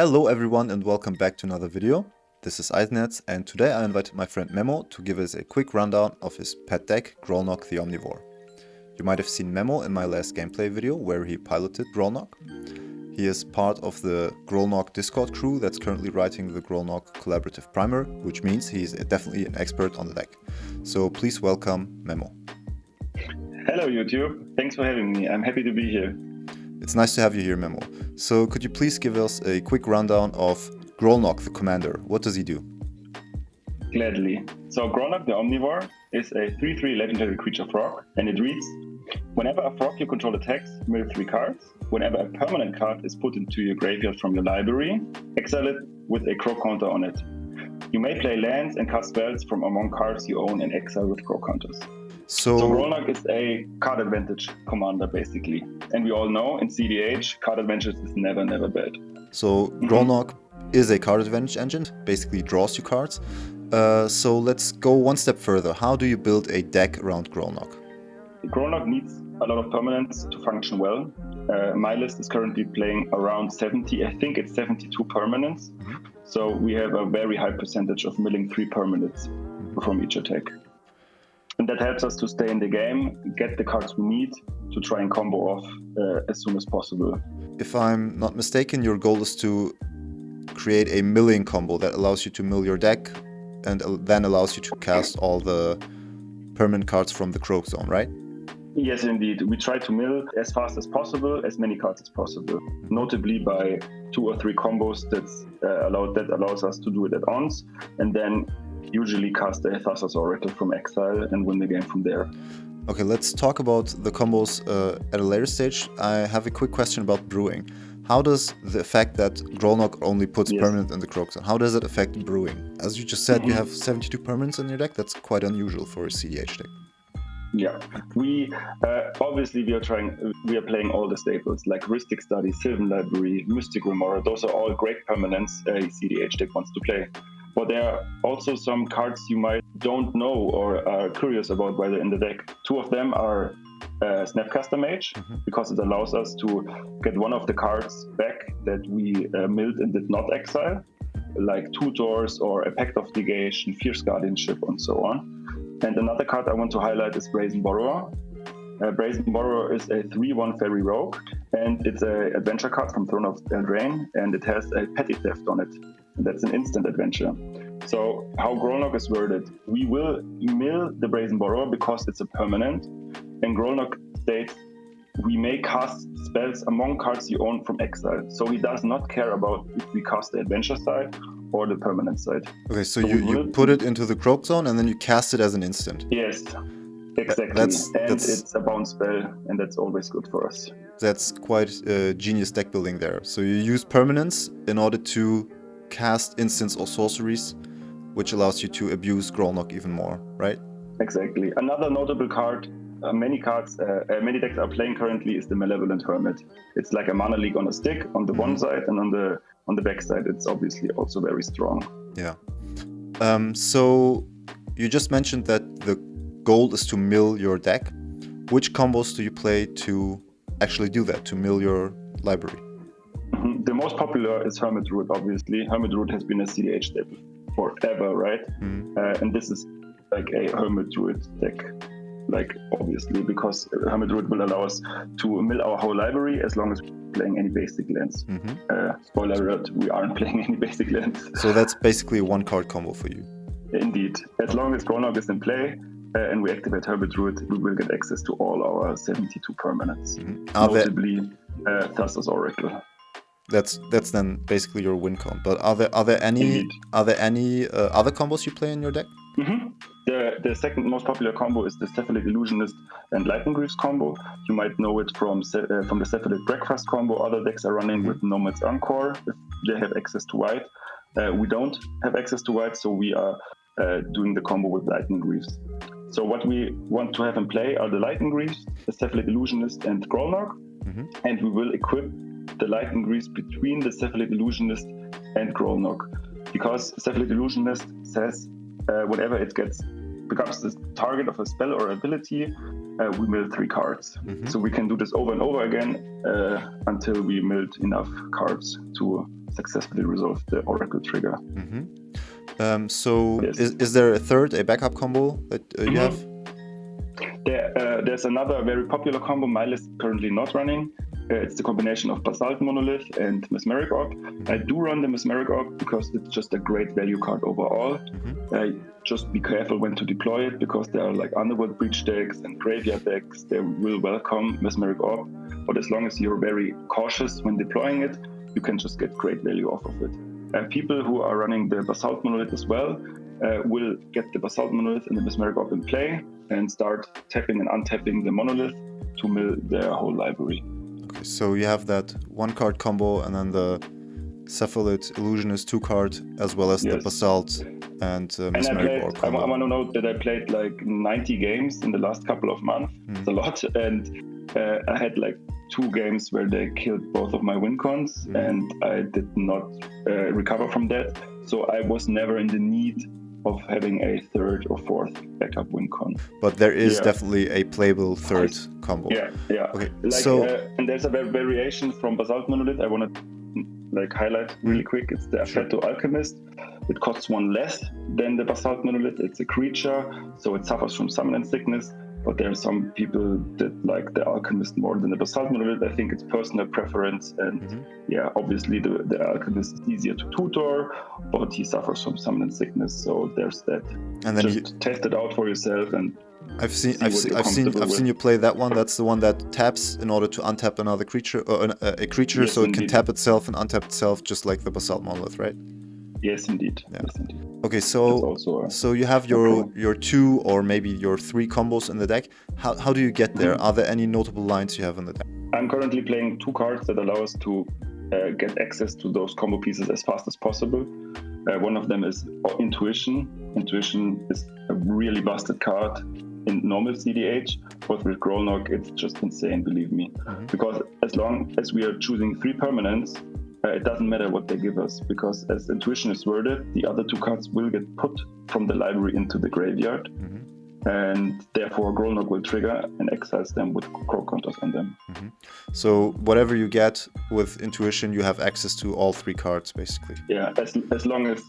Hello everyone and welcome back to another video. This is Eisenherz and today I invited my friend Memo to give us a quick rundown of his pet deck, Grolnok The Omnivore. You might have seen Memo in my last gameplay video where he piloted Grolnok. He is part of the Grolnok Discord crew that's currently writing the Grolnok Collaborative Primer, which means he's definitely an expert on the deck. So please welcome Memo. Hello YouTube, thanks for having me. I'm happy to be here. It's nice to have you here, Memo. So could you please give us a quick rundown of Grolnok the Commander? What does he do? Gladly. So Grolnok the Omnivore is a 3/3 legendary creature frog, and it reads: whenever a frog you control attacks, mill 3 cards. Whenever a permanent card is put into your graveyard from your library, exile it with a crow counter on it. You may play lands and cast spells from among cards you own and exile with crow counters. So Grolnok is a card advantage commander, basically. And we all know in cEDH, card advantage is never bad. So Grolnok is a card advantage engine, basically draws you cards. So let's go one step further. How do you build a deck around Grolnok? Grolnok needs a lot of permanents to function well. My list is currently playing around 70, I think it's 72 permanents. So we have a very high percentage of milling 3 permanents from each attack. And that helps us to stay in the game, get the cards we need to try and combo off as soon as possible. If I'm not mistaken, your goal is to create a milling combo that allows you to mill your deck and then allows you to cast all the permanent cards from the Croak Zone, right? Yes, indeed. We try to mill as fast as possible, as many cards as possible, notably by 2 or 3 combos that allows us to do it at once, and then usually cast the Thassa's Oracle from exile and win the game from there. Okay, let's talk about the combos at a later stage. I have a quick question about Brewing. How does the fact that Grolnok only puts permanent in the Croak Zone, how does it affect Brewing? As you just said, you have 72 permanents in your deck. That's quite unusual for a cEDH deck. Yeah, we obviously we are playing all the staples like Ristic Study, Sylvan Library, Mystic Remora. Those are all great permanents a cEDH deck wants to play. But there are also some cards you might don't know or are curious about why they're in the deck. 2 of them are Snapcaster Mage, because it allows us to get one of the cards back that we milled and did not exile, like Tutors or a Pact of Negation, Fierce Guardianship, and so on. And another card I want to highlight is Brazen Borrower. Brazen Borrower is a 3/1 Fairy Rogue, and it's an adventure card from Throne of Eldraine, and it has a Petty Theft on it. That's an instant adventure. So how Grolnok is worded, we will mill the Brazen Borrower because it's a permanent, and Grolnok states we may cast spells among cards you own from exile. So he does not care about if we cast the adventure side or the permanent side. Okay, so you put it into the Croak Zone and then you cast it as an instant. Yes, exactly. It's a bounce spell, and that's always good for us. That's quite genius deck building there. So you use permanents in order to cast instants or sorceries, which allows you to abuse Grolnok even more, right? Exactly. Another notable card many decks are playing currently is the Malevolent Hermit. It's like a mana leak on a stick on the one side, and on the back side it's obviously also very strong. Yeah. So you just mentioned that the goal is to mill your deck. Which combos do you play to actually do that, to mill your library? The most popular is Hermit Root, obviously. Hermit Root has been a cEDH deck forever, right? And this is like a Hermit Root deck, like obviously, because Hermit Root will allow us to mill our whole library as long as we're playing any basic lands. Spoiler alert, we aren't playing any basic lands. So that's basically a 1-card combo for you. Indeed. As long as Grolnok is in play and we activate Hermit Root, we will get access to all our 72 permanents. Notably, Thassa's Oracle. That's then basically your win count. But are there any other combos you play in your deck? The second most popular combo is the Cephalic Illusionist and Lightning Greaves combo. You might know it from the Cephalic Breakfast combo. Other decks are running with Nomad's Encore if they have access to white. We don't have access to white, so we are doing the combo with Lightning Greaves. So what we want to have in play are the Lightning Greaves, the Cephalic Illusionist, and Grolnok, and we will equip the Lightning Greaves between the Cephalic Illusionist and Grolnok, because Cephalic Illusionist says whenever it gets becomes the target of a spell or ability, we mill 3 cards. So we can do this over and over again until we milled enough cards to successfully resolve the Oracle trigger. So yes. Is there a backup combo that you have? There's another very popular combo my list currently not running. It's the combination of Basalt Monolith and Mesmeric Orb. I do run the Mesmeric Orb because it's just a great value card overall. Just be careful when to deploy it, because there are like Underworld Breach decks and Graveyard decks. They will welcome Mesmeric Orb, but as long as you're very cautious when deploying it, you can just get great value off of it. People who are running the Basalt Monolith as well will get the Basalt Monolith and the Mesmeric Orb in play and start tapping and untapping the Monolith to mill their whole library. Okay, so you have that 1-card combo, and then the Cephalid Illusionist 2-card, as well as the Basalt and Mesmeric Orb combo. I want to note that I played like 90 games in the last couple of months. It's a lot, and I had like 2 games where they killed both of my win cons, and I did not recover from that. So I was never in the need of having a 3rd or 4th backup win con. But there is definitely a playable 3rd combo. Yeah. Okay, and there's a variation from Basalt Monolith I want to like highlight really quick. It's the Affetto Alchemist. It costs 1 less than the Basalt Monolith. It's a creature, so it suffers from summon and sickness. But there are some people that like the Alchemist more than the Basalt Monolith. I think it's personal preference, and obviously the Alchemist is easier to tutor, but he suffers from summon and sickness, so there's that. And then just test it out for yourself. And I've seen you play that one. That's the one that taps in order to untap another creature, or a creature, so it can tap itself and untap itself, just like the Basalt Monolith, right? Yes, indeed. Yes, indeed. Okay, so you have your 2 or maybe your 3 combos in the deck. How do you get there? Are there any notable lines you have in the deck? I'm currently playing 2 cards that allow us to get access to those combo pieces as fast as possible. One of them is Intuition. Intuition is a really busted card in normal cEDH, but with Grolnok it's just insane, believe me. Because as long as we are choosing 3 permanents, it doesn't matter what they give us, because as Intuition is worded, the other 2 cards will get put from the library into the graveyard, and therefore Grolnok will trigger and exiles them with crow counters on them. So whatever you get with Intuition, you have access to all 3 cards, basically. Yeah, as long as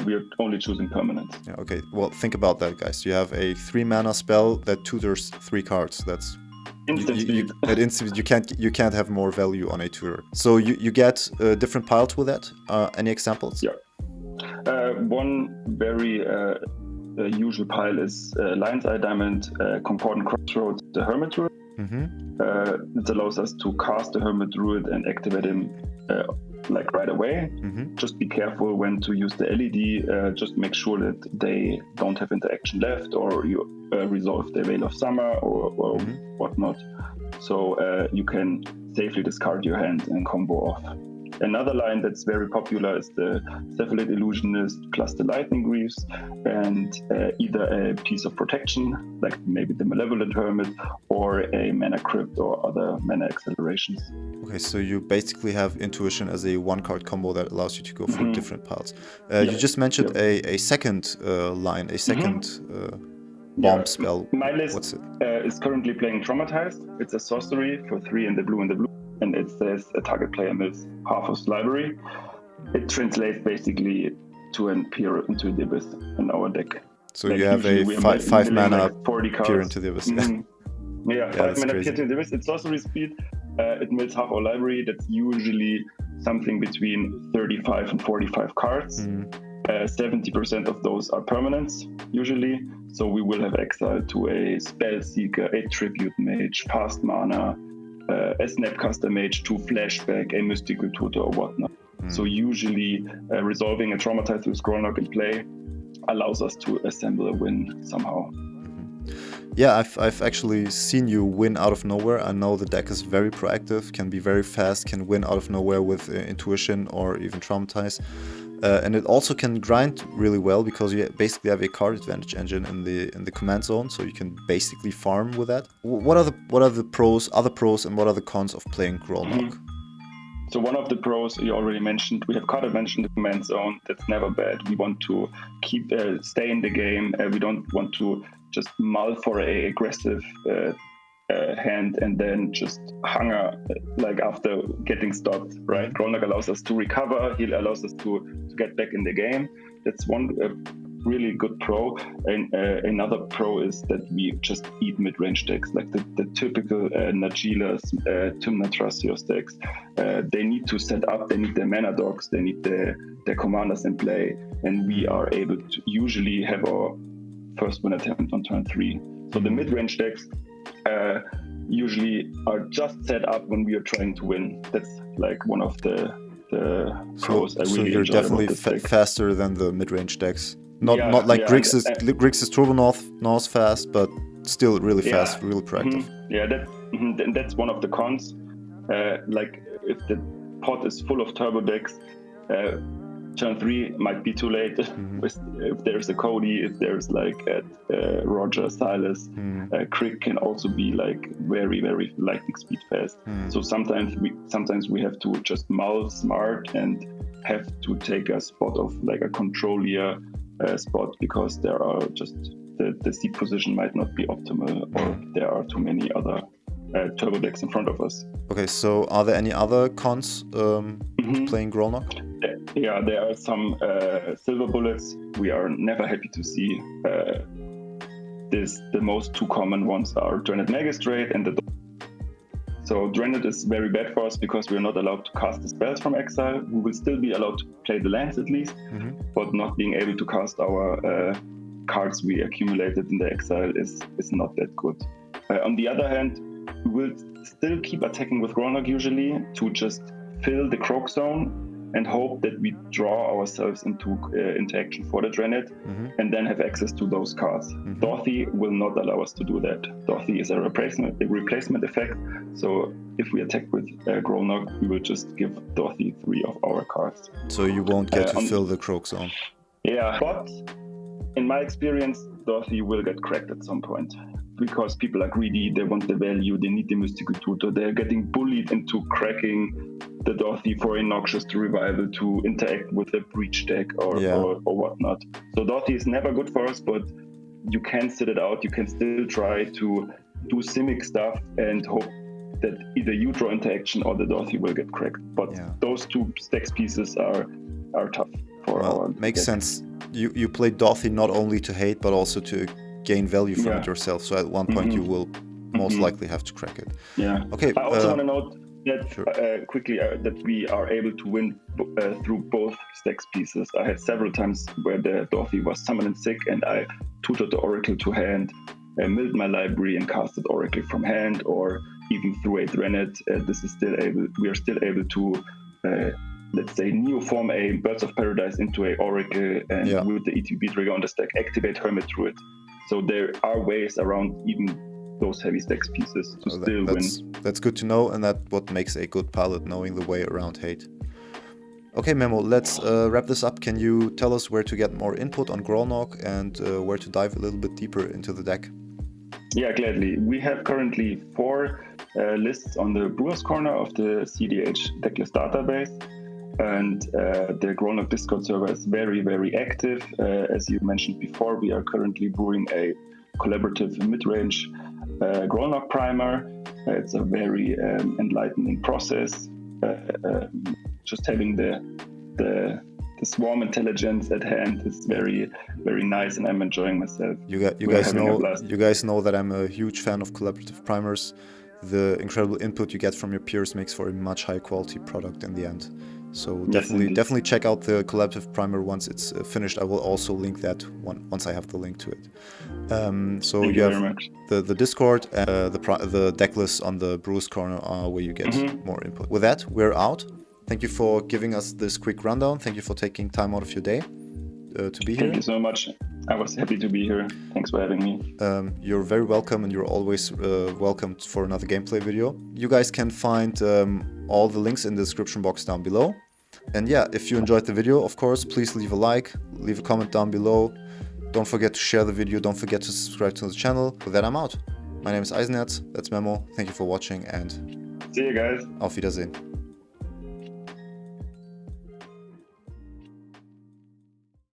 we are only choosing permanents. Yeah, okay, well, think about that, guys. You have a 3-mana spell that tutors 3 cards. That's you can't have more value on a tutor. So you get different piles with that. Any examples? Yeah. One very usual pile is Lion's Eye Diamond, Concordant Crossroads, the Hermit Druid. It allows us to cast the Hermit Druid and activate him like right away. Just be careful when to use the LED. Just make sure that they don't have interaction left, or you resolve the Veil of Summer or whatnot. So you can safely discard your hand and combo off. Another line that's very popular is the Cephalid Illusionist plus the Lightning Greaves, and either a piece of protection, like maybe the Malevolent Hermit, or a Mana Crypt or other mana accelerations. Okay, so you basically have Intuition as a 1-card combo that allows you to go for different piles. You just mentioned a second line, a second bomb spell. My list is currently playing Traumatized. It's a sorcery for 3 in the blue and the blue. And it says a target player mills half of his library. It translates basically to an Peer into the Abyss in our deck. So like you have a 5 mana like Peer into the Abyss. 5 mana Peer into the Abyss. It's sorcery speed. It mills half our library. That's usually something between 35 and 45 cards. 70% of those are permanents, usually. So we will have exile to a Spell Seeker, a Tribute Mage, Fast Mana, a Snapcaster Mage, to Flashback, a Mystical Tutor or whatnot. So usually resolving a Traumatized with Grolnok in play allows us to assemble a win somehow. Yeah, I've actually seen you win out of nowhere. I know the deck is very proactive, can be very fast, can win out of nowhere with Intuition or even Traumatize. And it also can grind really well because you basically have a card advantage engine in the command zone, so you can basically farm with that. What are the pros, and what are the cons of playing Grolnok? So one of the pros you already mentioned, we have Carter mentioned the command zone. That's never bad. We want to keep stay in the game. We don't want to just mull for a aggressive hand and then just hunger like after getting stopped, right? Grolnok allows us to recover. He allows us to get back in the game. That's one really good pro. And another pro is that we just eat mid-range decks, like the typical Nagilas, Tymna Thrasios decks. They need to set up, they need their mana dogs, they need their commanders in play, and we are able to usually have our first win attempt on turn 3. So the mid-range decks usually are just set up when we are trying to win. That's like one of the pros I really enjoy. So you're definitely faster than the mid-range decks. Not like Grixis Turbo North fast, but still really fast, really proactive. Yeah, that's one of the cons. Like if the pot is full of turbo decks, turn 3 might be too late. If there's a Cody, if there's like Roger, Silas, Crick can also be like very, very lightning speed fast. So sometimes we have to just mull smart and have to take a spot of like a controlier spot, because there are just the seat position might not be optimal, or there are too many other turbo decks in front of us. Okay, so are there any other cons playing Grolnok? Yeah, there are some silver bullets we are never happy to see. The most two common ones are Dreadnought Magistrate and the. So Dreadnought is very bad for us because we are not allowed to cast the spells from exile. We will still be allowed to play the lands at least, but not being able to cast our cards we accumulated in the exile is not that good. On the other hand, we will still keep attacking with Grolnok usually to just fill the Croak Zone and hope that we draw ourselves into action for the Dreadnought and then have access to those cards. Dorothy will not allow us to do that. Dorothy is a replacement effect, so if we attack with Grolnok, we will just give Dorothy 3 of our cards. So you won't get to fill the Croak Zone. Yeah, but in my experience, Dorothy will get cracked at some point, because people are greedy, they want the value, they need the mystical tutor, they're getting bullied into cracking the Dorothy for a Noxious to Revival to interact with a Breach deck or whatnot. So Dorothy is never good for us, but you can sit it out, you can still try to do Simic stuff and hope that either you draw interaction or the Dorothy will get cracked. But those two stacks pieces are tough for our makes deck. sense. You play Dorothy not only to hate, but also to gain value from it yourself. So at one point you will most likely have to crack it. Yeah. Okay. I also want to note that quickly that we are able to win through both stacks pieces. I had several times where the Dorothy was summoned sick and I tutored the Oracle to hand, milled my library and casted Oracle from hand, or even through a Dreadnought. We are still able to let's say neoform a Birds of Paradise into a Oracle and with the ETB trigger on the stack, activate Hermit Druid. So there are ways around even those heavy stacks pieces to still win. That's good to know, and that's what makes a good pilot, knowing the way around hate. Okay, Memo, let's wrap this up. Can you tell us where to get more input on Grolnok and where to dive a little bit deeper into the deck? Yeah, gladly. We have currently 4 lists on the Brewer's Corner of the cEDH decklist database. And the Grolnok Discord server is very, very active. As you mentioned before, we are currently brewing a collaborative mid-range Grolnok Primer. It's a very enlightening process. Just having the swarm intelligence at hand is very, very nice, and I'm enjoying myself. You guys know that I'm a huge fan of collaborative primers. The incredible input you get from your peers makes for a much higher quality product in the end. So definitely check out the collaborative primer once it's finished. I will also link that once I have the link to it. So you have the Discord, the deck lists on the Brewer's Corner are where you get more input. With that, we're out. Thank you for giving us this quick rundown. Thank you for taking time out of your day to be here. Thank you so much. I was happy to be here. Thanks for having me. You're very welcome, and you're always welcome for another gameplay video. You guys can find all the links in the description box down below. And yeah, if you enjoyed the video, of course, please leave a like, leave a comment down below. Don't forget to share the video, don't forget to subscribe to the channel. With that, I'm out. My name is Eisenherz, that's Memo. Thank you for watching, and see you guys. Auf Wiedersehen.